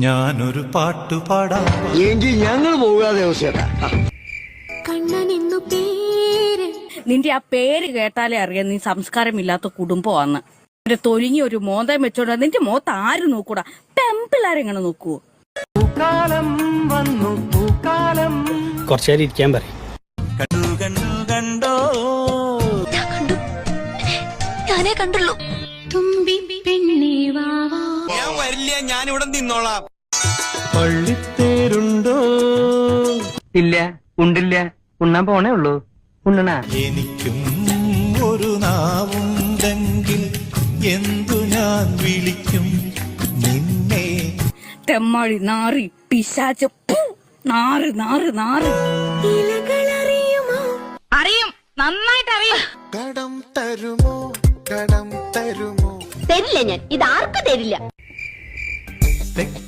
ഞാനൊരു പാട്ടുപാടാം എങ്കിൽ ഞങ്ങൾ പോകാതെ നിന്റെ ആ പേര് കേട്ടാലേ അറിയാം നീ സംസ്കാരമില്ലാത്ത കുടുംബമാന്ന്. ഒരു തൊലിങ്ങി ഒരു മോന്തം വെച്ചോണ്ട് നിന്റെ മോത്ത് ആര് നോക്കൂടാ? പെമ്പിള്ളാരെങ്ങനെ നോക്കൂ? കുറച്ചേരം ഇരിക്കാൻ പറയും. കണ്ടോ ഞാനേ കണ്ടുള്ളൂ. തുമ്പി പെണ്ണേ വാവാ. ഞാൻ വരില്ല, ഞാൻ ഇവിടെ നിന്നോളാം. പള്ളിത്തേരുണ്ടോ? ഇല്ല, ഉണ്ടില്ല, ഉണ്ണാൻ പോണേ ഉള്ളൂ. ഉണ്ണണ എനിക്കും ഒരു നാവുണ്ടെങ്കിൽ എന്തു ഞാൻ വിളിക്കും നിന്നെ? തെമ്മാഴി നാറി പിശാച് നാറ് നാറ് നാറ്. അറിയും, നന്നായിട്ട് അറിയും. കടം തരുമോ, കടം തരുമോ? തരില്ല, ഞാൻ ഇത് ആർക്കും തരില്ല.